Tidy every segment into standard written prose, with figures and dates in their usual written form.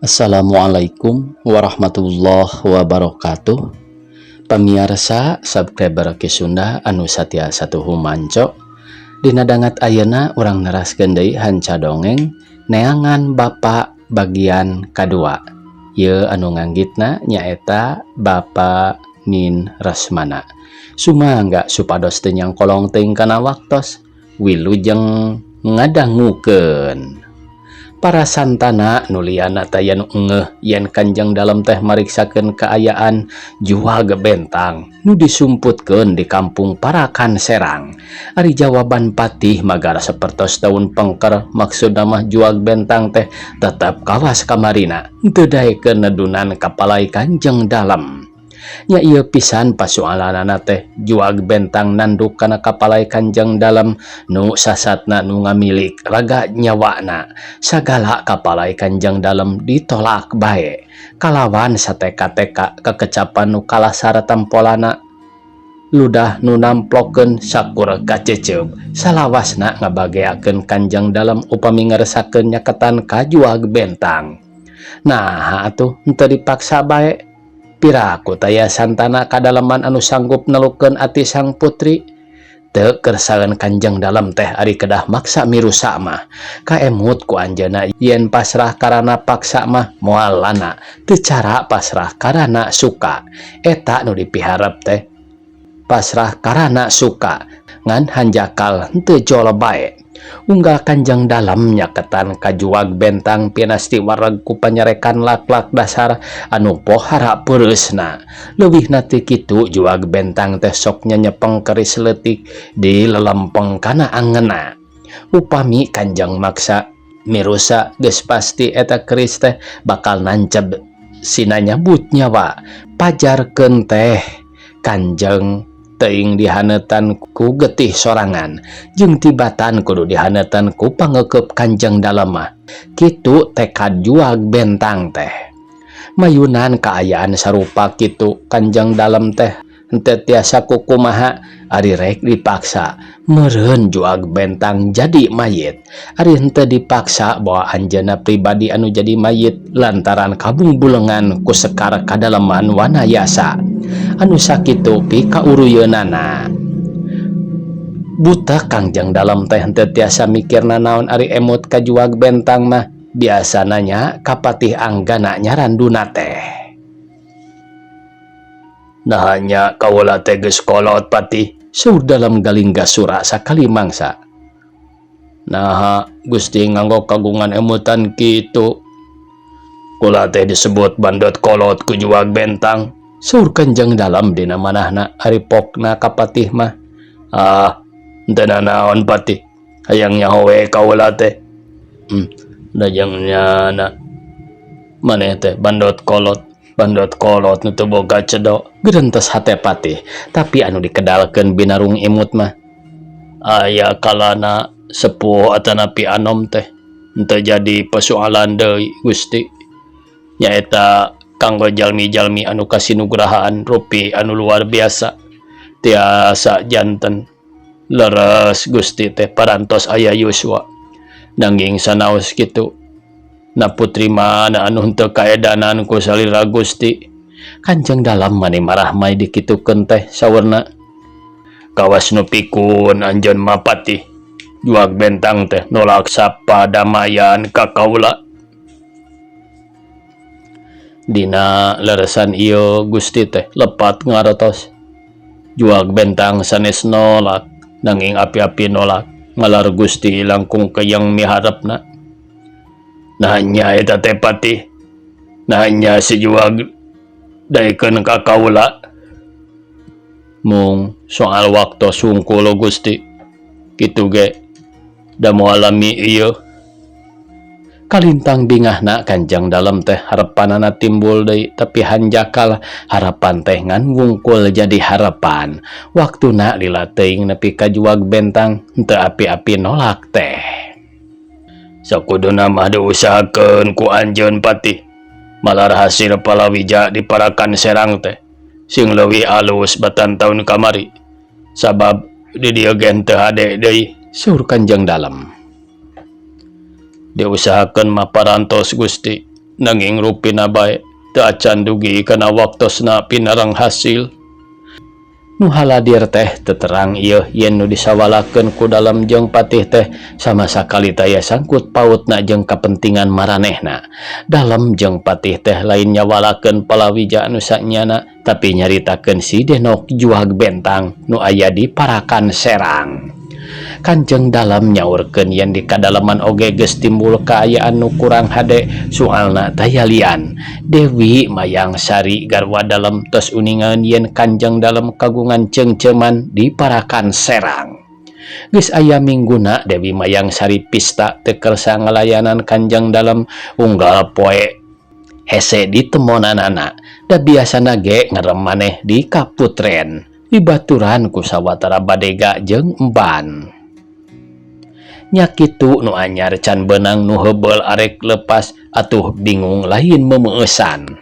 Assalamualaikum warahmatullahi wabarakatuh. Pamirsa subscriber Ki Sunda anu satia satuhun manco. Dina dangat ayeuna urang neraskeun deui hanca dongeng neangan Bapa bagian kadua. Ye anu nganggitna nyaeta Bapa Nin Rasmana. Sumangga supados teu nyangkolong teuing kana waktos wilujeng ngadangukeun. Para santana nuliana tayan ngeh yen Kanjeng Dalem teh mariksakeun kaayaan juag bentang nu disumputkeun di kampung Parakan Serang. Ari jawaban patih magara sapertos tahun pengker maksudna mah juag bentang teh tetep kawas kamarina teu daekeun nedunan kapalai Kanjeng Dalem. Nya ieu pisan pasoalanana teh juag bentang nanduk kana kapalai Kanjeng Dalem nu sasatna nu ngamilik raga nyawana. Sagala kapalai Kanjeng Dalem ditolak bae kalawan sateka-teka kekecapan nu kalah sara tampolana ludah nu namplokeun sakur kaceceup salawasna ngabageakeun Kanjeng Dalem upami ngaresakeun nyaketan ka juag bentang. Nah atuh henteu dipaksa bae. Piraku taya santana kadalaman anu sanggup nelukeun ati sang putri teu kersaeun Kanjeng Dalem teh ari kedah maksa mirusa mah kaemut ku anjeunna yen pasrah karana paksa mah moal lana teu cara pasrah karana suka eta nu dipiharep teh pasrah karana suka ngan hanjakal henteu jol bae. Unggal Kanjeng Dalem nyaketan kajuag bentang pinasti wareg ku panyarekan lak-lak dasar anu pohara peureusna. Leuwihna ti kitu juag bentang teh sok nyepeng keris leutik di lelempeng kana angeunna. Upami Kanjeng maksa mirusa geus pasti eta keris teh bakal nanceb sina nyabut nyawa. Pajarkeun teh Kanjeng teuing dihaneutan ku getih sorangan jeung tibatan kudu dihaneutan ku pangeukeub Kanjeng Dalem mah kitu tekad juag bentang teh. Mayunan kaayaan sarupa kitu Kanjeng Dalem teh henteu tiasa kukumaha ari rek dipaksa meureun juag bentang jadi mayit. Ari henteu dipaksa bawa anjeunna pribadi anu jadi mayit lantaran kabungbulengan ku Sekar Kadaleman Wanayasa anu sakitu pi kauruyeunana. Buta Kanjeng Dalem teh henteu tiasa mikirna naon ari emut ka juag bentang mah biasana nya kapatih anggana nyaranduna teh. Nah nya kaula teh geus kolot patih saur dalam galingga sura sakali mangsa. Nah Gusti nganggo kagungan emutan kitu kula teh disebut bandot kolot ku juag bentang saur Kanjeng Dalem dina manahna ari pokna kapatih mah. Henteu naon patih hayang nyaho we kaula teh. Dajangnya maneh teh bandot kolot nu teu boga cedok geurentes hate patih tapi anu dikedalkeun binarung imut mah aya kalana sepuh atanapi anom teh henteu jadi persoalan deui Gusti nyaeta kanggo jalmi-jalmi anu kasinugrahaan rupi anu luar biasa tiasa janten leres Gusti teh parantos aya yuswa nanging sanaos kitu na putri mana anu henteu kaedanan ku salira Gusti. Kanjeng Dalem mani marah may dikitukeun teh saurna kawas nu pikun anjeun mah patih juag bentang teh nolak sapadamayan ka kaula. Dina leresan ieu Gusti teh lepat ngarotos juag bentang sanes nolak nanging api-api nolak ngalar Gusti langkung keyeng miharepna. Nah nya eta teh patih nah nya si juag daekeun ka kaula mung soal waktu sungkul Gusti kitu ge da moal alami ieu. Kalintang bingahna Kanjeng Dalem teh harepanana timbul deui tapi hanjakal harapan teh ngan wungkul jadi harapan waktuna lila teuing nepi ka juag bentang henteu api-api nolak teh. Sakuduna mah diusahakeun ku anjeun patih malar hasil palawija di Parakan Serang teh sing leuwih alus batan taun kamari sabab di dieu gen teu hade deui saur Kanjeng Dalem. Diusahakeun mah parantos Gusti nanging rupina bae teu acan dugi kana waktosna pinarang hasil. Nu haladir teh teterang ieu yen nu disawalakeun ku dalam jeung patih teh sama sakali taya sangkut pautna jeung kapentingan maranehna. Dalam jeung patih teh lain nyawalakeun palawija anu sanyana tapi nyaritakeun si Denok juag bentang nu aya di Parakan Serang. Kanjeng Dalam nyaurkeun yen di kadalaman oge geus timbul kaayaan nu kurang hade soalna taya lian. Dewi Mayang Sari garwa Dalam tos uningan yen Kanjeng Dalam kagungan cengceman di Parakan Serang. Geus aya mingguna Dewi Mayang Sari pista teu kersa ngalayanan Kanjeng Dalam unggal poe hese di temonanana da biasana ge ngarem maneh di Kaputren dibaturan ku sawatara badega jeung emban. Nya kitu nu anyar can benang nu heubeul arek lepas atuh bingung lain memeueusan.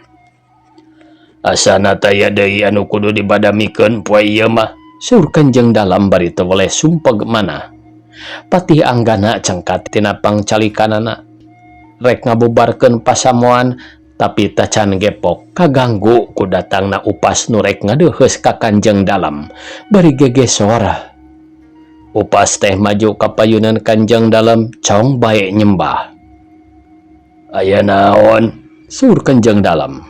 Asana taya deui anu kudu dibadamikeun poe ieu mah, saur Kanjeng Dalam bari teu weleh sumpeg manah. Patih anggana cengkat tina pangcalikanana rek ngabubarkeun pasamoan tapi tacan gepok kaganggu ku datangna upas nu rek ngadeuheus ka Kanjeng Dalam bari gegesor. Upas teh maju ka payunan Kanjeng Dalam cong bae nyembah. Aya naon? Saur Kanjeng Dalam.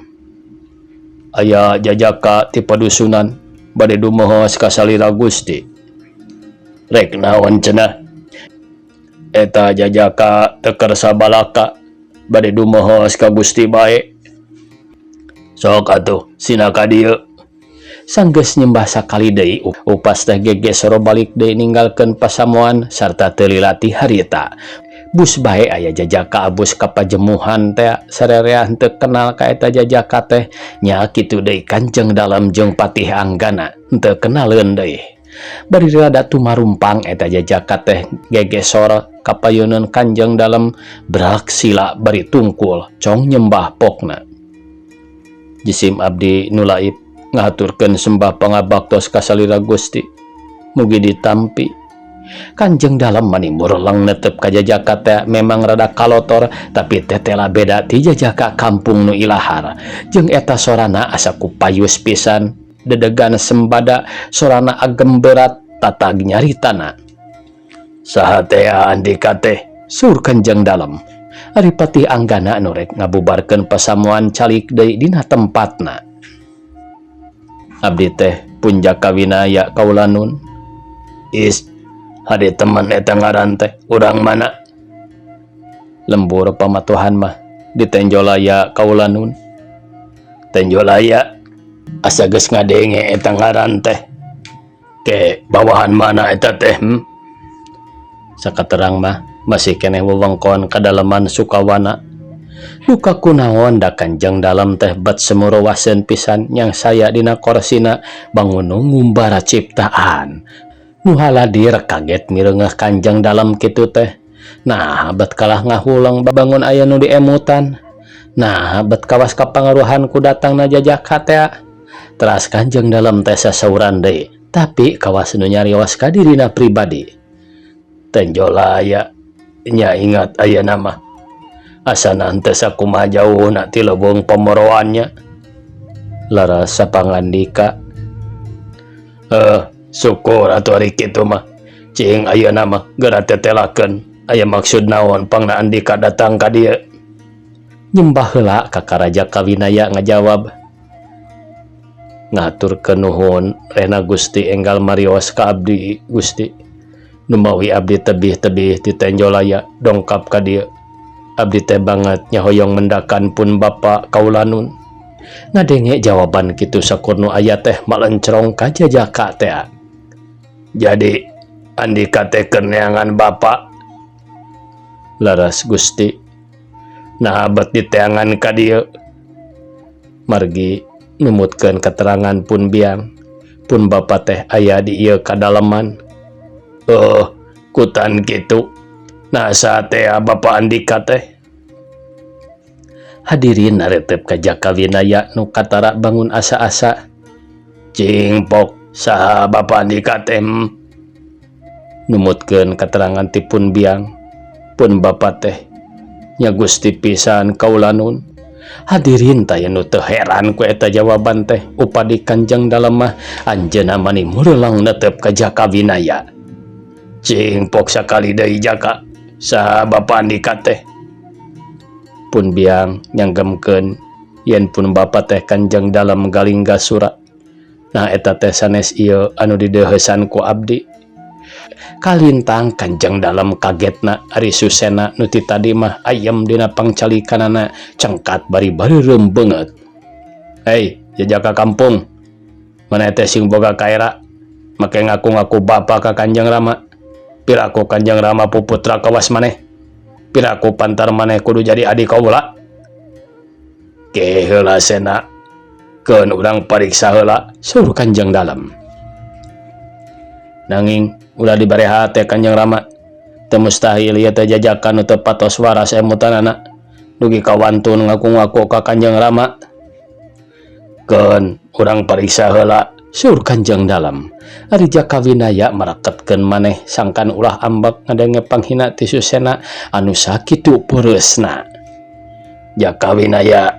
Aya jajaka ti padusunan bade dumaos ka salira Gusti. Rek naon cenah? Eta jajaka teu kersa balaka bade dumaos ka Gusti bae. Sok atuh sina ka dieu. Sanggeus nyembah sakali deui upas teh gegesor balik deui ninggalkeun pasamoan sarta teu lilati harita. Bus bae aya jajaka abus ka pajemuhan teh sarerean teu kenal ka eta jajaka teh nya kitu deui Kanjeng Dalam jeung patih anggana teu kenaleun deui. Bari rada tumarumpang eta jajaka teh gegesor ka payeuneun Kanjeng Dalam berak sila bari tungkul cong nyembah pokna. Jisim abdi nu laib ngaturkeun sembah pangabaktos ka salira Gusti mugi ditampi. Kanjeng Dalam manimur lang netep ka jajaka teh memang rada kalotor tapi tetela beda ti jajaka kampung nu ilahar jeung eta sorana asa ku payus pisan dedegan sembada sorana agem berat tatag nyaritana. Saha teh Andika teh? Saur Kanjeng Dalam. Ari patih anggana anu rek ngabubarkeun pasamuan calik deui dina tempatna. Abdi teh punjak kawinaya kaula nun. Is hade teman eta ngaran teh urang mana? Lembur pamatuhan mah di Tenjolaya kaula nun. Tenjolaya asa geus ngadenge eta ngaran teh. Ke bawahan mana eta teh? Sakaterang mah masih keneh wewengkon kadalaman Sukawana. Luka kunaon da Kanjeng Dalam teh bat semurawaseun pisan yang saya dina korsina bangun ngumbara ciptaan. Nu haladir kaget mireungeuh Kanjeng Dalam kitu teh. Nah, bet kalah ngahulang babangun aya nu diemutan. Nah, bet kawas kapangaruhan ku datangna jajaka teh. Teras Kanjeng Dalam teh sasauran deui, tapi kawas nu nyarios ka dirina pribadi. Tenjolaya nya ingat aya nama. Asana henteu sakumaha jauhna ti leuweung pamoroannya. Laras sapangandika. Syukur atuh ari kitu mah. Cing ayeuna mah geura tetelakeun aya maksud naon pangna Andika datang ka dieu. Nyembah heula ka Karaja Kawinaya ngajawab. Ngaturkeun nuhun rena Gusti enggal marios ka abdi Gusti. Nu mawi abdi tebih-tebih ti Tenjolaya dongkap ka dieu. Abdi teh banget nyahoyong mendakan pun Bapa kaula nun. Ngadenge jawaban kitu sakurnu aya teh malencrong ka jajaka teh. Jadi Andika teh keur neangan Bapa. Laras Gusti. Nah abet diteangan ka dieu. Margi numutkeun keterangan pun biang. Pun Bapa teh aya di ieu kadalaman. Kutan kitu. Nah saat teh Bapak Andika teh. Hadirin naretep ka Jakawinaya nu katara bangun asa-asa. Cing pok saha Bapak Andika teh? Numutkeun keterangan ti pun biang. Pun Bapa teh nya Gusti pisan kaula nun. Hadirin taya nu teu heran ku eta jawaban teh upadi Kanjeng Dalem mah anjeunna mani meurelang netep ka Jaka Winaya. Cing pok sakali deui Jaka, saha Bapa Andika teh? Pun biang nyanggemkeun yen pun Bapa teh Kanjeng Dalem Galinggasura. Nah eta teh sanes ieu anu dideuheusan ku abdi. Kalintang Kanjeng Dalem kagetna ari Susena nu ti tadi mah ayem dina pangcalikanana cengkat bari-bari rembeungeut. Hei, jajaka kampung, mana teh sing boga kaera make ngaku-ngaku bapa ka Kanjeng Rama. Piraku Kanjeng Rama puputra kawas maneh. Piraku pantar maneh kudu jadi adik kaula. Ke heula Sena, keun urang pariksa heula, suruh Kanjeng Dalem. Nanging ulah dibareha teh Kanjeng Rama, teu mustahil ieu teh jajakan nu teu patos waras emutanana dugi kawantun ngaku-ngaku ka Kanjeng Rama. Keun urang pariksa heula, sur Kanjeng Dalem. Ari Jaka Winaya maraketkeun maneh sangkan ulah ambek ngadenge panghina ti Susena anu sakitu peureusna. Jaka Winaya,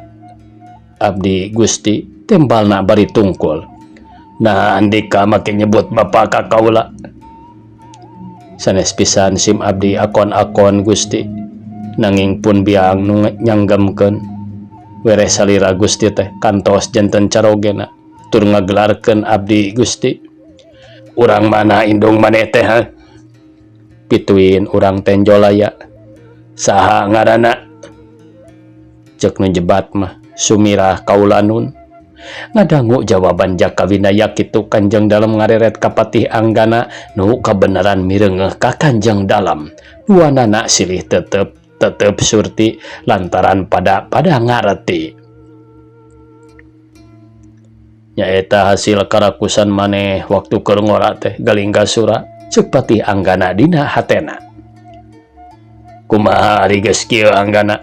abdi Gusti tembalna bari tungkul. Nah Andika make nyebut bapa ka kaula. Sanes pisan sim abdi akon-akon Gusti, nanging pun biang nu nyanggemkeun were salira Gusti teh kantos janten carogena tur ngagelarkeun abdi Gusti. Urang mana indung maneh teh ha? Pituin urang Tenjolaya. Saha ngaranna? Cek nu jebat mah Sumirah Kaulanun. Ngadangu jawaban Jaka Winaya kitu Kanjeng Dalem ngareret ka patih anggana nu kabeneran mireungeuh ka Kanjeng Dalem. Duanana silih tetep surti lantaran pada ngareti. Nyaeta hasil karakusan maneh waktu keur ngora teh Galinggasura, ceuk patih anggana dina hatena. Kumaha ari geus kieu anggana?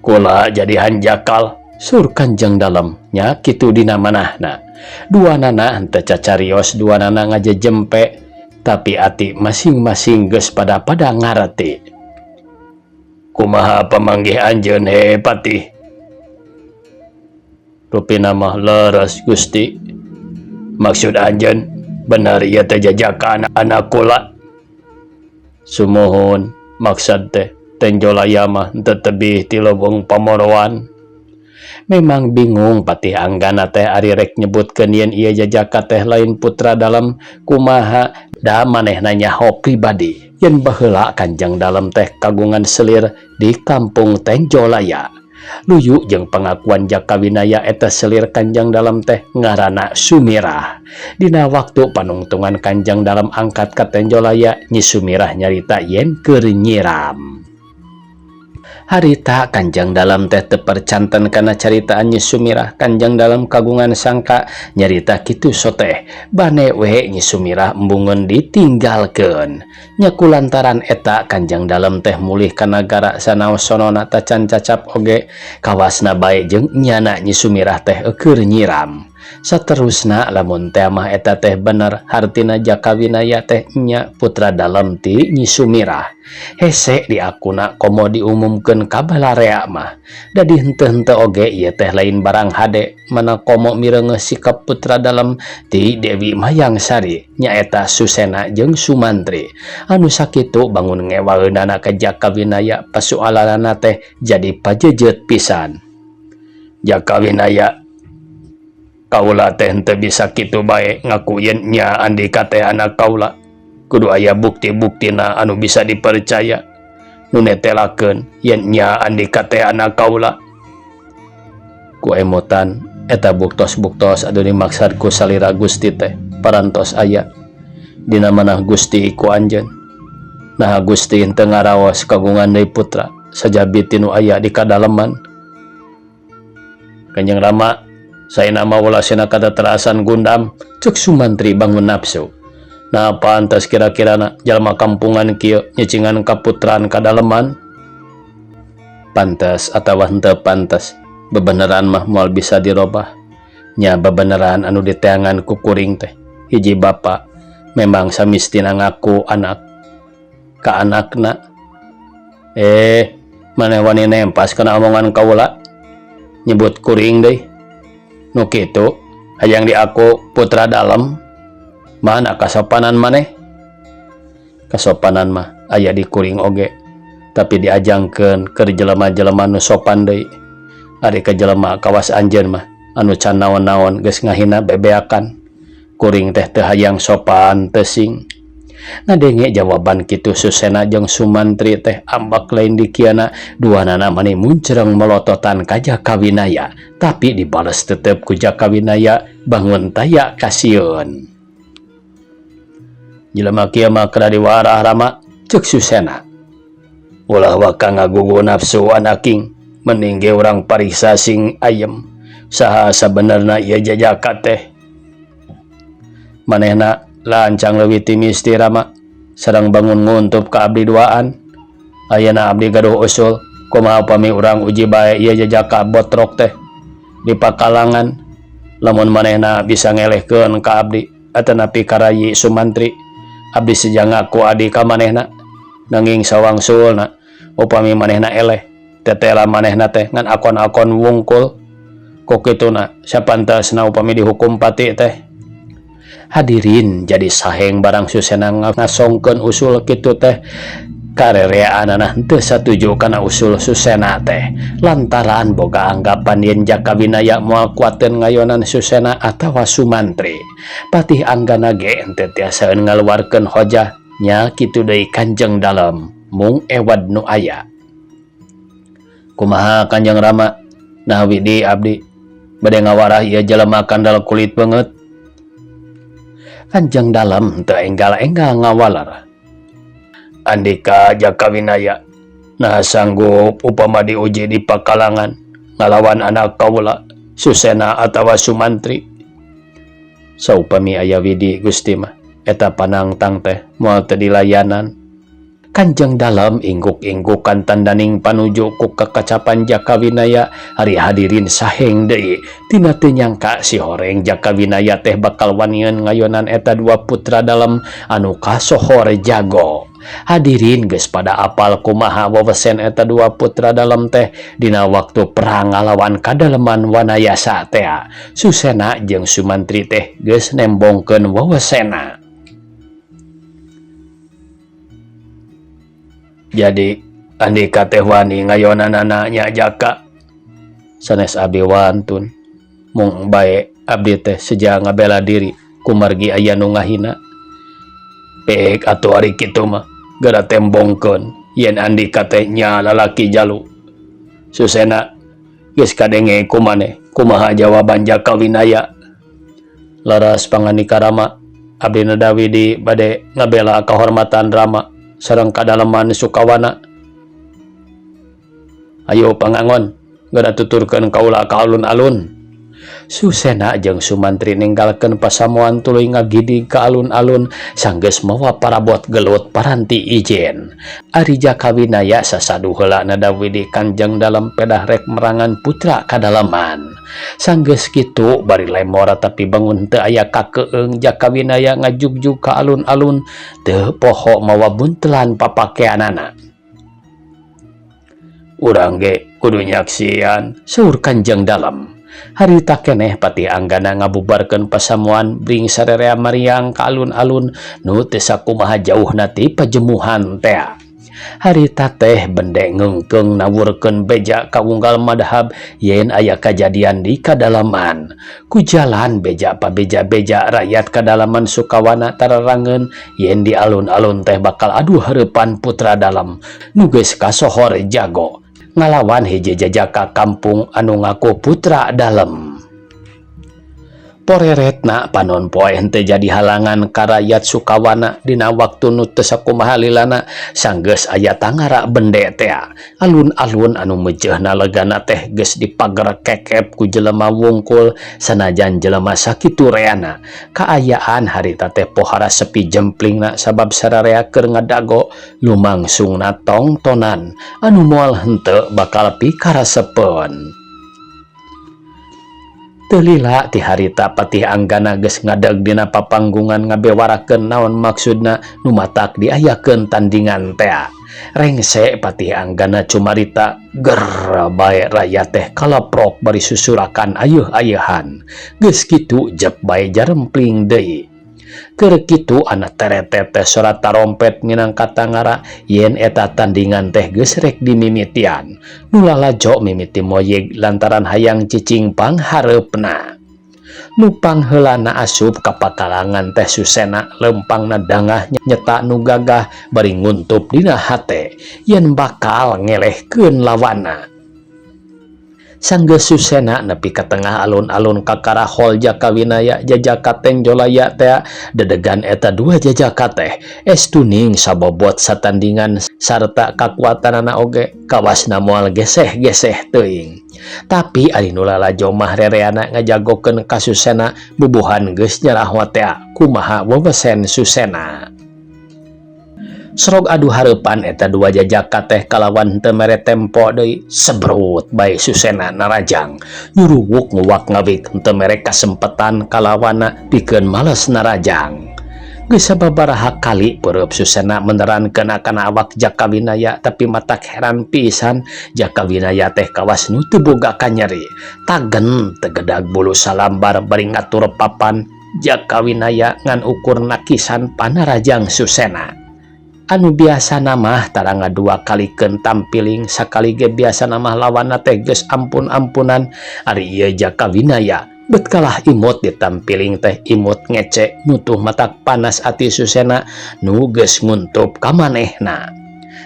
Kula jadi hanjakal, sur Kanjeng Dalem nya kitu dina manahna. Duanana henteu cacarios, duanana ngajejempe, tapi ati masing-masing geus pada ngareti. Kumaha pamanggih anjeun he patih? Rupina mah leres Gusti. Maksud anjeun bener ieu teh jajakan anak kula. Sumuhun, maksud teh Tenjolaya mah teu tebih ti leuweung Pamoroan. Memang bingung patih anggana teh ari rek nyebutkeun yen ieu jajaka teh lain putra Dalem kumaha da manehna nyaho pribadi yen baheula Kanjeng Dalem teh kagungan selir di kampung Tenjolaya. Luyu jeung pengakuan Jaka Winaya eta selir Kanjeng Dalem teh ngaranna Sumirah. Dina waktu panungtungan Kanjeng Dalem angkat ka Tenjolaya, Nyi Sumirah nyarita yen keur nyiram. Harita Kanjeng Dalem teh teu percanten kana caritaan Nyi Sumirah. Kanjeng Dalem kagungan sangka nyarita kitu soteh bane we Nyi Sumirah embungeun ditinggalkeun. Nya kulantaran eta Kanjeng Dalem teh mulih ka nagara sanaos sonona tacan cacap oge kawasna bae jeung nyana Nyi Sumirah teh keur nyiram. Saterusna lamun teh mah eta teh bener hartina Jaka Winaya teh nya putra Dalem ti Nyi Sumirah. Hese diakuna komo diumumkeun ka balarea mah. Da dihenteu-henteu oge ieu teh lain barang hade mana komo mireungeuh sikap putra Dalem ti Dewi Mayangsari nyaeta Susena jeung Sumantri. Anu sakitu bangun ngewaeunana ka Jaka Winaya pasualanana teh jadi pajejeut pisan. Jaka Winaya, kaula teh henteu bisa kitu bae ngaku yen nya Andika teh anak kaula. Kudu aya bukti-buktina anu bisa dipercaya nu netelakeun yen nya Andika teh anak kaula. Ku emotan eta buktos-buktos anu dimaksad ku salira Gusti teh parantos aya dina manah Gusti ku anjeun. Nah Gusti henteu ngaraos kagungan deui putra sajabi tinu aya di kadaleman. Kanjeng Rama, saya nama walasena kata terasan gundam, cek Sumantri bangun nafsu. Nah pantas kira-kirana jalma kampungan kieu nyecingan kaputran kadaleman? Pantas atawa henteu pantas, bebeneran mah moal bisa dirobah. Nya bebeneran anu diteangan ku kuring teh hiji bapa memang samistina ngaku anak ka anakna. Maneh wani nempas kana omongan kaula nyebut kuring deui. Nu kitu hayang di aku putra dalem mana kasopanan maneh. Kasopanan mah aya di kuring oge, tapi diajangkeun keur jelema-jelema nu sopan deui. Ari ka jelema kawas anjeun mah anu can naon-naon geus ngahina bebeakan. Kuring teh teu hayang sopan teu sing. Ngadenge jawaban kitu Susena jeung Sumantri teh ambak lain di kiana duanana mani muncreng melototan ka Jakawinaya, tapi dibales tetep ku Jakawinaya bangun taya kasieun. Jelema kieu mah keur diwarah rama ceuk Susena. Ulah waka ngagugu nafsu anaking, mending ge urang pariksa sing ayem saha sabenerna ieu jajaka teh. Manehna lancang leuwih ti misti rama sareng bangun nguntup ka abdi duaan. Ayeuna abdi gaduh usul kumaha upami urang uji bae ieu jajaka botrok teh di pakalangan. Lamun manehna bisa ngelehkeun ka abdi atanapi karayi Sumantri, abdi seja ngaku adi ka manehna. Nanging sawangsulna upami manehna eleh tetela manehna teh ngan akon-akon wungkul. Ku kituna sapantesna upami dihukum pati teh. Hadirin jadi saheng barang Susena ngasongkeun usul kitu teh. Karereanana teu satuju kana usul Susena teh lantaran boga anggapan yen Jakawinaya moal kuateun ngayonan Susena atawa Sumantri. Patih anggana ge henteu tiasaeun ngaluarkeun hojah nya kitu deui Kanjeng Dalem mung ewad nu aya. Kumaha Kanjeng Rama? Nah widi abdi bade ngawarah ieu jelema kandal kulit beungeut. Kanjeng Dalem teu enggal-enggal ngawalar. Andika Jakawinaya nah sanggup upama diuji di pakalangan ngalawan anak kaula Susena atawa Sumantri. Saupami aya widi Gusti mah eta panangtang teh moal teu dilayanan. Kanjeng Dalem ingguk-inggukan tandaning panuju ku kakacapan Jakawinaya. Hari hadirin saheng deui tina teu nyangka si horeng Jakawinaya teh bakal wanieun ngayonan eta dua putra dalem anu kasohor jago. Hadirin geus pada apal kumaha wewesen eta dua putra dalem teh dina waktu perang ngalawan kadaleman Wanayasa teh. Susena jeung Sumantri teh geus nembongkeun wewesena. Jadi andika teh wani ngayonanana nya Jaka sanes abdi wantun mung bae abdi teh seja ngabela diri kumargi aya nu ngahina. Peek atuh ari kitu mah gara tembongkeun yen andika teh nya lalaki jalu. Susena geus kadenge ku maneh kumaha jawaban Jakawinaya. Laras panganika Rama abdi nadawi di bade ngabela kahormatan Rama sareng kadalaman Sukawana. Ayo pangangon gara tuturkeun kaula ka alun-alun. Susena jeung Sumantri ninggalkeun pasamuan tuluy ngagidi ka alun-alun sanggeus mawa parabot gelut paranti ijen. Ari Jakawinaya sasadu heula nadawi di Kanjeng Dalem pedah rek merangan putra kadalaman. Sanggeus kitu bari lemor tapi bangun teu aya kakeueung Jakawinaya ngajugjug ka alun-alun teu poho mawa buntelan papakeanana. Urang ge kudu nyaksian saur Kanjeng Dalem. Harita keneh pati anggana ngabubarkeun pasamuan bring sarerea mariang ka alun-alun nu teu sakumaha jauhna ti pajemuhan teh. Harita teh bende ngeungkeung nawurkeun beja ka unggal madhab yen aya kajadian di kadalaman. Ku jalan beja pabeja-beja rakyat kadalaman Sukawana tararangeun yen di alun-alun teh bakal adu hareupan putra dalem nu geus kasohor jago ngalawan hiji jajaka kampung anu ngaku putra dalem. Poreretna panon poe henteu jadi halangan ka rakyat Sukawana dina waktu nu teu sakumaha lilana sanggeus aya tangara bende teh. Alun-alun anu meujeuhna legana teh geus dipager kekep ku jelema wungkul sanajan jelema sakitu reana. Kaayaan harita teh pohara sepi jemplingna sabab sararea keur ngadago lumangsungna tongtonan anu moal henteu bakal pikarasepeun. Telila ti harita patih anggana geus ngadeg dina papanggungan ngabewarakeun naon maksudna nu matak diayakeun tandingan teh. Rengse patih anggana cumarita ger bae raya teh kalaprok bari susurakan ayeuh-ayeuhan. Geus kitu jep bae jarempling deui. Keur kitu anak terete teh surat tarompet minangka tangara yen eta tandingan teh geus rek dimimitian. Nu lalajo mimiti moyeg lantaran hayang cicing panghareupna. Nu pangheulana asup ka pakalangan teh Susena lempangna dangah nyeta nu gagah bari nguntup dina hate yen bakal ngelehkeun lawanna. Sanggeus Susena nepi ka tengah alun-alun ka Karahol Jakawinaya jajaka Tengjolaya teh dedegan eta dua jajaka teh estuning sabobot satandingan sarta kakuatanana oge kawasna moal geseh-geseh teuing. Tapi ari nu lalajo mah rereana ngajagokeun ka Susena bubuhan geus nyarahwa teh kumaha wewesen Susena. Serog adu hareupan eta dua jajaka teh kalawan teu mere tempo deui sebrut bae Susena narajang nyuruwuk nguwak ngawik teu mere kasempetan kalawana pikeun males narajang. Geus sababaraha kali peureub Susena menerankeun akan awak Jakawinaya tapi matak heran pisan Jakawinaya teh kawas nu teu boga kanyeri tagen tegedag bulu salambar bari ngatur papan Jakawinaya ngan ukur nakisan panarajang Susena. Anu biasa namah taranga dua kalikeun tampiling sakali ge biasa namah lawanna teh geus ampun-ampunan ari ieu Jakawinaya bet kalah imut ditampiling teh imut ngece nutuh matak panas ati Susena nu geus nguntup ka manehna.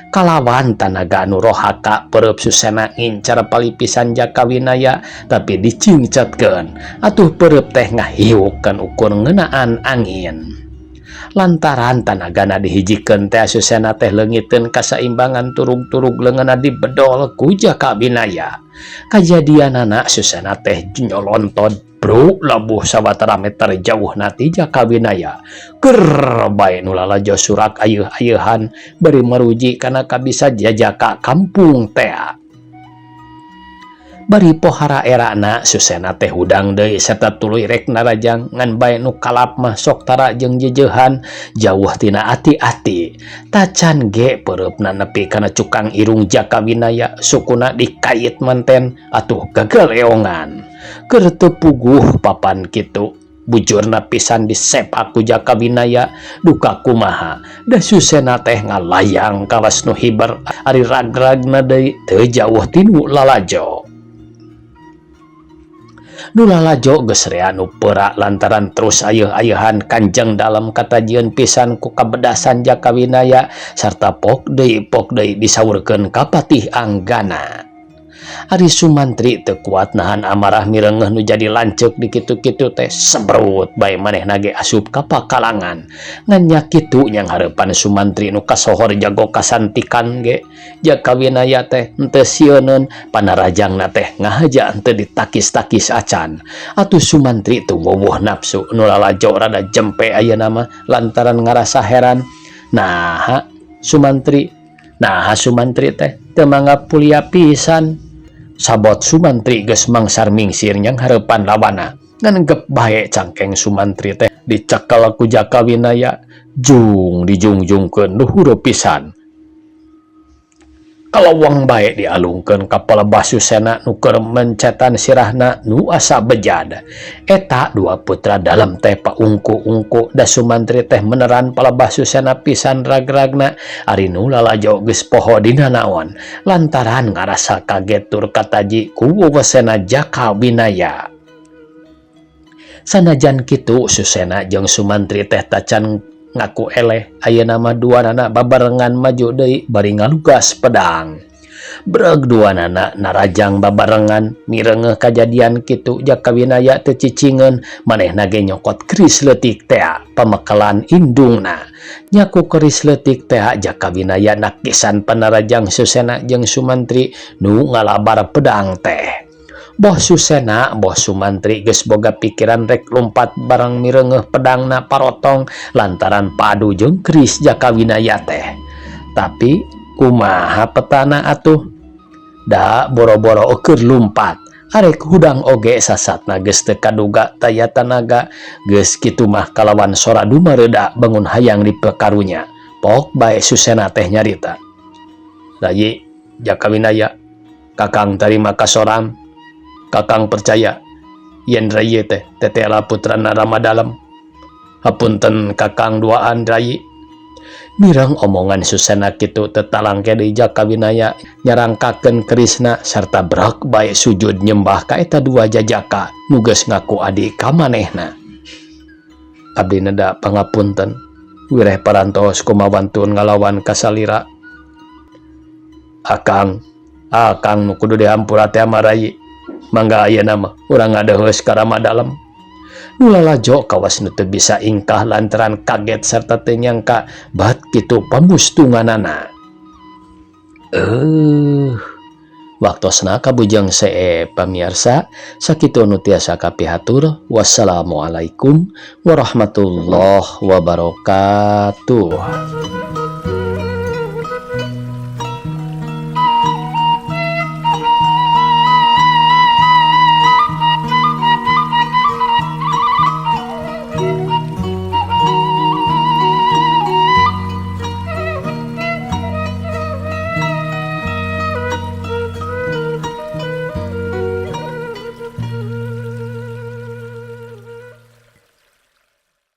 Kalawan tanaga anu rohaka peureub Susena ngincar palipisan Jakawinaya tapi dicingcetkeun atuh peureub teh ngahiukeun ukur ngeunaan angin. Lantaran tanagana dihijikeun teh Susena teh leungiteun kasaimbangan turug-turug leungeunna dibedol ku Jakawinaya. Kajadianana Susena teh nyolontod bro labuh sawatara meter jauhna ti Jakawinaya. Keur bae nu lalajo surak ayeuh-ayeuhan bari maruji kana kabisa jajaka kampung teh. Bari pohara erana Susena teh hudang deui serta tuluy rek narajang ngan bae nu kalap mah sok tara jeung jejeuhan jauh tina ati-ati. Tacan ge peureupna nepi kana cukang irung Jakawinaya sukuna dikait manten atuh gagal eongan. Keur teu puguh papan kitu bujurna pisan disep aku Jakawinaya duka kumaha da Susena teh ngalayang kawas nu hiber ari ragragna deui teu jauh tinu lalajo. Nu lalajo geus rea nu peurak lantaran terus ayeuh-ayeuhan kanjeng dalam katajieun pisan ku kabedasan Jakawinaya sarta pok deui disaurkeun ka patih anggana. Ari Sumantri teu kuat nahan amarah mireungeuh nu jadi lanceuk di kitu-kitu teh sebrut bae manehna ge asup ka pakalangan. Ngan nya kitu nyang hareupan Sumantri nu kasohor jago kasantikan ge Jakawinaya teh henteu sieuneun panarajangna teh ngahaja henteu ditakis-takis acan. Atuh Sumantri teu weuweuh nafsu nu lalajo rada jempe ayeuna mah lantaran ngarasa heran. Sumantri teh teu mangga pulia pisan. Sabot Sumantri geus mangsar mingsir nyang hareupan lawana ngan gep bae cangkeng Sumantri teh dicekel ku Jakawinaya dijungjungkeun luhur pisan. Kalawang bae dialungkeun ka palebah Susena nu keur mencetan sirahna nu asa bejad. Eta dua putra dalam teh paungku-ungku da Sumantri teh meneran palebah Susena pisan ragragna ari nu lalajo geus poho dina naon lantaran ngarasa kaget tur kataji ku wewesena Jakawinaya. Sanajan kitu Susena jeung Sumantri teh tacan ngaku eleh ayeuna mah duanana babarengan maju deui bari ngalugas pedang. Breg duanana narajang babarengan mireungeuh kajadian kitu Jakawinaya teu cicingeun manehna ge nyokot keris leutik teh pamekelan indungna. Nyaku keris leutik teh Jakawinaya nakisan panarajang Susena jeung Sumantri nu ngalabar pedang teh. Boh Susena, boh Sumantri geus boga pikiran rek lumpat barang mireungeuh pedangna parotong lantaran padu jeung keris Jakawinaya teh. Tapi kumaha petana atuh? Da boro-boro keur lumpat arek hudang oge sasatna geus teu kaduga taya tanaga geus kitu mah kalawan sora dumareda bangun hayang di pekarunya pok bae susena teh nyarita. Rayi jaka winaya kakang tarima kasoram kakang percaya yen rayi teh tetela putrana Ramadalem. Hapunten kakang duaan rayi. Mireng omongan Susana kitu tetalang ke deui Jaka Winaya nyarangkakeun Krisna sarta brek bae sujud nyembah ka eta dua jajaka nu geus ngaku adik ka manehna. Abdi neda pangapunten wireh parantos kumawantun ngalawan kasalira. Akang nu kudu dihampura teh marayi mangga ayeuna mah urang ngadeheus ka Ramadalem. Nulalajo kawas nu teu bisa ingkah lantaran kaget sarta teu nyangka bat kitu pamustunganana. Waktosna kabujang see pamirsa sakitu nu tiasa kapihatur. Wassalamualaikum warahmatullahi wabarakatuh.